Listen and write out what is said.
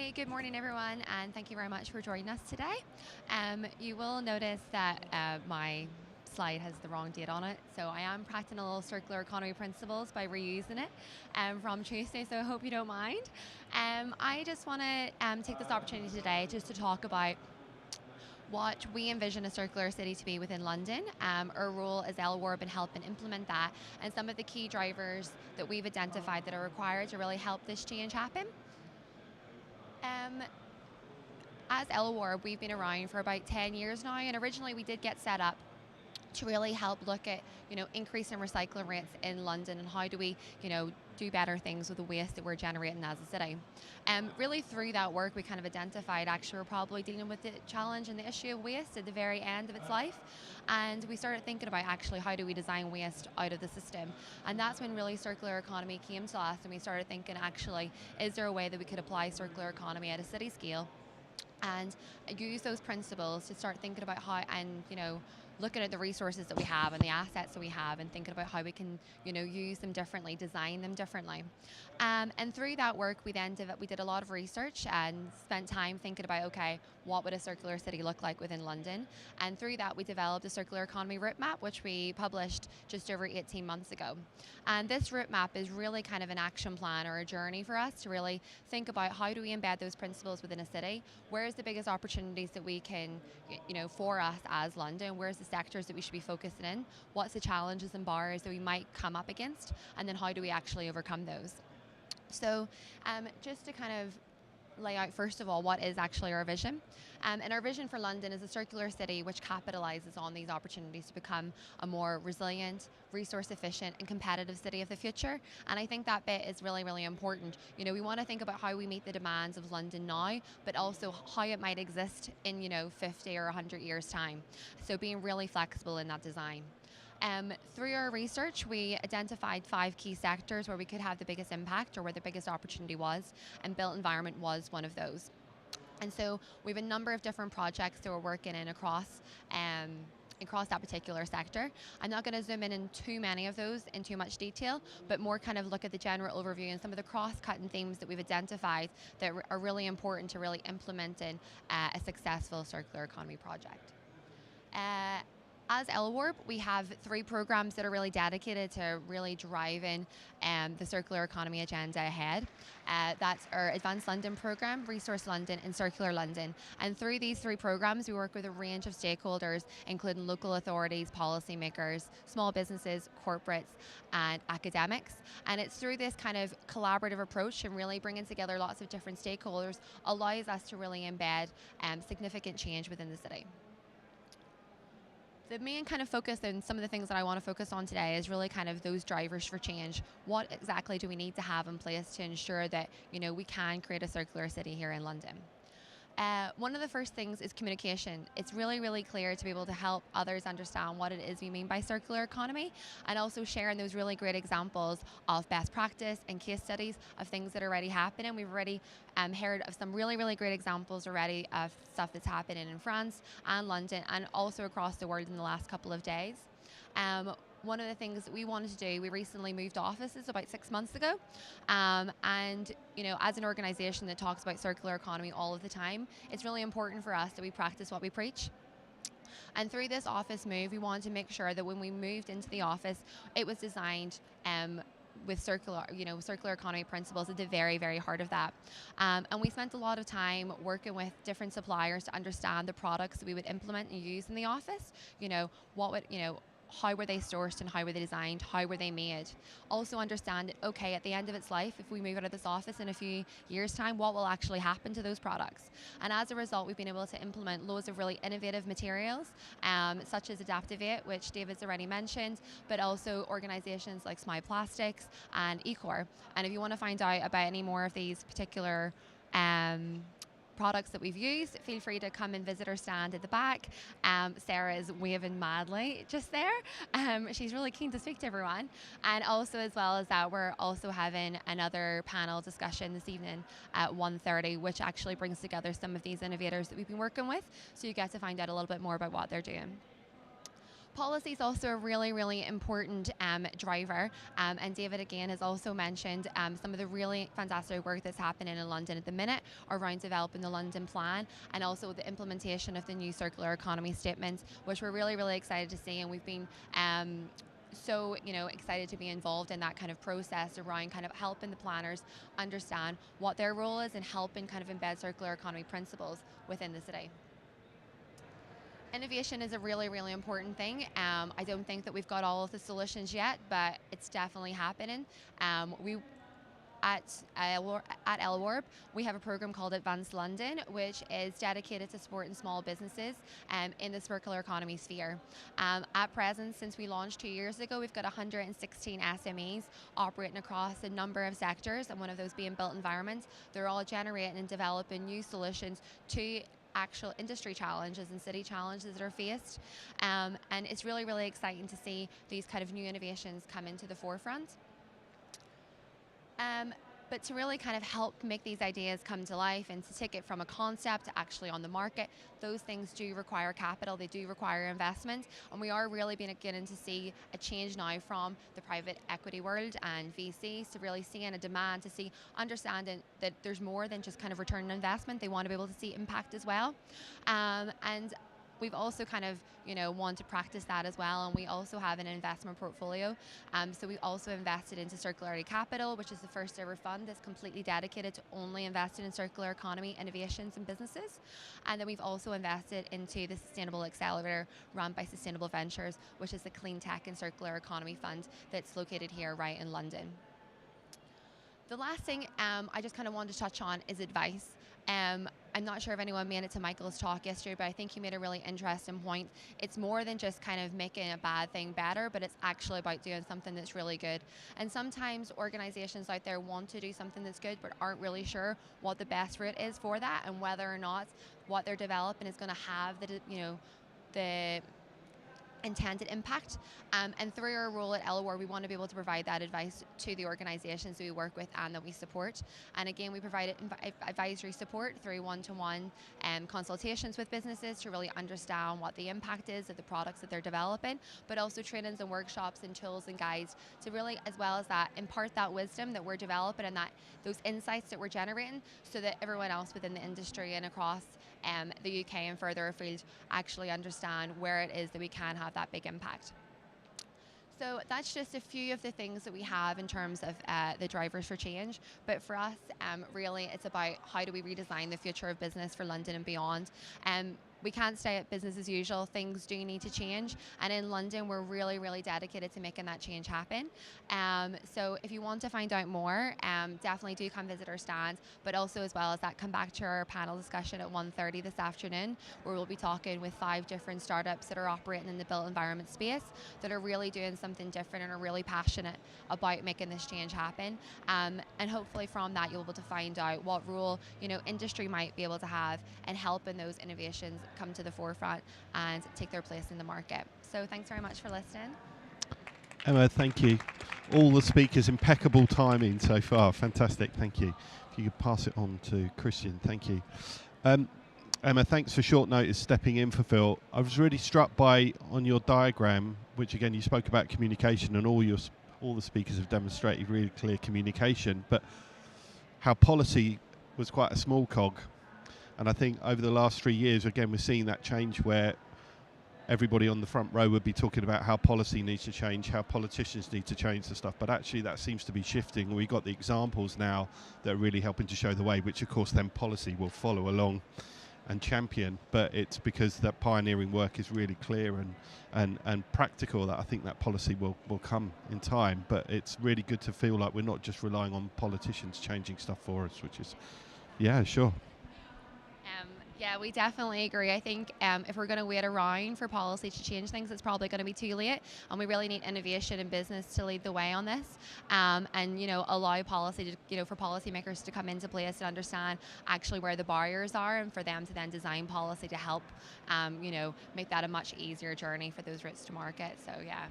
Hi, good morning everyone, and thank you very much for joining us today. You will notice that my slide has the wrong date on it, so I am practicing a little circular economy principles by reusing it from Tuesday, so I hope you don't mind. I just want to take this opportunity today just to talk about what we envision a circular city to be within London, our role as LWARB in helping implement that, and some of the key drivers that we've identified that are required to really help this change happen. Um, as LWARB, we've been around for about 10 years now, and originally we did get set up to really help look at, increasing recycling rates in London and how do we, do better things with the waste that we're generating as a city. Really through that work, we kind of identified actually we're probably dealing with the challenge and the issue of waste at the very end of its life. And we started thinking about actually how do we design waste out of the system. And that's when really circular economy came to us, and we started thinking actually, is there a way that we could apply circular economy at a city scale and use those principles to start thinking about how, and looking at the resources that we have and the assets that we have, and thinking about how we can use them differently, design them differently. And through that work, we did a lot of research and spent time thinking about, okay, what would a circular city look like within London? And through that, we developed a circular economy route map, which we published just over 18 months ago. And this route map is really kind of an action plan or a journey for us to really think about how do we embed those principles within a city? Where's the biggest opportunities that we can, for us as London? Where's the sectors that we should be focusing in? What's the challenges and barriers that we might come up against? And then how do we actually overcome those? So just to kind of lay out, first of all, what is actually our vision. And our vision for London is a circular city which capitalises on these opportunities to become a more resilient, resource efficient and competitive city of the future. And I think that bit is really, really important. We want to think about how we meet the demands of London now, but also how it might exist in 50 or 100 years time. So being really flexible in that design. Through our research, we identified 5 key sectors where we could have the biggest impact or where the biggest opportunity was, and built environment was one of those. And so we have a number of different projects that we're working in across that particular sector. I'm not going to zoom in too many of those in too much detail, but more kind of look at the general overview and some of the cross-cutting themes that we've identified that are really important to really implement in a successful circular economy project. As LWARB, we have 3 programs that are really dedicated to really driving the circular economy agenda ahead. That's our Advanced London program, Resource London, and Circular London. And through these 3 programs, we work with a range of stakeholders, including local authorities, policymakers, small businesses, corporates, and academics. And it's through this kind of collaborative approach and really bringing together lots of different stakeholders allows us to really embed significant change within the city. The main kind of focus and some of the things that I want to focus on today is really kind of those drivers for change. What exactly do we need to have in place to ensure that, we can create a circular city here in London? One of the first things is communication. It's really, really clear to be able to help others understand what it is we mean by circular economy, and also sharing those really great examples of best practice and case studies of things that are already happening. We've already heard of some really, really great examples already of stuff that's happening in France and London and also across the world in the last couple of days. One of the things that we wanted to do, we recently moved offices about 6 months ago. And, as an organization that talks about circular economy all of the time, it's really important for us that we practice what we preach. And through this office move, we wanted to make sure that when we moved into the office, it was designed with circular economy principles at the very, very heart of that. And we spent a lot of time working with different suppliers to understand the products that we would implement and use in the office. How were they sourced and how were they designed, how were they made? Also understand, okay, at the end of its life, if we move out of this office in a few years' time, what will actually happen to those products? And as a result, we've been able to implement loads of really innovative materials, such as Adaptivate, which David's already mentioned, but also organizations like Smile Plastics and Ecor. And if you want to find out about any more of these particular products that we've used, feel free to come and visit our stand at the back. Sarah is waving madly just there. She's really keen to speak to everyone. And also, as well as that, we're also having another panel discussion this evening at 1:30, which actually brings together some of these innovators that we've been working with, so you get to find out a little bit more about what they're doing. Policy is also a really, really important driver. And David, again, has also mentioned some of the really fantastic work that's happening in London at the minute around developing the London Plan and also the implementation of the new circular economy statements, which we're really, really excited to see. And we've been so excited to be involved in that kind of process around kind of helping the planners understand what their role is and helping kind of embed circular economy principles within the city. Innovation is a really, really important thing. I don't think that we've got all of the solutions yet, but it's definitely happening. We at LWARB, we have a program called Advanced London, which is dedicated to supporting small businesses in the circular economy sphere. At present, since we launched 2 years ago, we've got 116 SMEs operating across a number of sectors, and one of those being built environments. They're all generating and developing new solutions to actual industry challenges and city challenges that are faced. And it's really, really exciting to see these kind of new innovations come into the forefront. But to really kind of help make these ideas come to life and to take it from a concept to actually on the market, those things do require capital, they do require investment, and we are really beginning to see a change now from the private equity world and VCs to really seeing a demand to see, understanding that there's more than just kind of return on investment. They want to be able to see impact as well. And we've also kind of, want to practice that as well, and we also have an investment portfolio. So we also invested into Circularity Capital, which is the first ever fund that's completely dedicated to only investing in circular economy innovations and businesses. And then we've also invested into the Sustainable Accelerator run by Sustainable Ventures, which is the clean tech and circular economy fund that's located here right in London. The last thing I just kind of wanted to touch on is advice. I'm not sure if anyone made it to Michael's talk yesterday, but I think he made a really interesting point. It's more than just kind of making a bad thing better, but it's actually about doing something that's really good. And sometimes organizations out there want to do something that's good, but aren't really sure what the best route is for that and whether or not what they're developing is going to have the intended impact. And through our role at LWAR, we want to be able to provide that advice to the organizations that we work with and that we support. And again, we provide advisory support through one-to-one consultations with businesses to really understand what the impact is of the products that they're developing, but also trainings and workshops and tools and guides to really, as well as that, impart that wisdom that we're developing and that those insights that we're generating so that everyone else within the industry and across the UK and further afield actually understand where it is that we can have that big impact. So that's just a few of the things that we have in terms of the drivers for change. But for us, really, it's about how do we redesign the future of business for London and beyond. We can't stay at business as usual. Things do need to change. And in London, we're really, really dedicated to making that change happen. So if you want to find out more, definitely do come visit our stand. But also, as well as that, come back to our panel discussion at 1:30 this afternoon, where we'll be talking with 5 different startups that are operating in the built environment space that are really doing something different and are really passionate about making this change happen. And hopefully from that, you'll be able to find out what role, industry might be able to have in helping those innovations come to the forefront and take their place in the market. So thanks very much for listening. Emma, thank you. All the speakers, impeccable timing so far. Fantastic, thank you. If you could pass it on to Christian, thank you. Emma, thanks for short notice stepping in for Phil. I was really struck by, on your diagram, which again you spoke about communication, and all the speakers have demonstrated really clear communication, but how policy was quite a small cog. And I think over the last 3 years, again, we're seeing that change where everybody on the front row would be talking about how policy needs to change, how politicians need to change the stuff. But actually, that seems to be shifting. We've got the examples now that are really helping to show the way, which, of course, then policy will follow along and champion. But it's because that pioneering work is really clear and practical that I think that policy will come in time. But it's really good to feel like we're not just relying on politicians changing stuff for us, which is, yeah, sure. Yeah, we definitely agree. I think if we're going to wait around for policy to change things, it's probably going to be too late. And we really need innovation in business to lead the way on this, and allow policy to, for policymakers to come into place and understand actually where the barriers are, and for them to then design policy to help, make that a much easier journey for those routes to market. So yeah.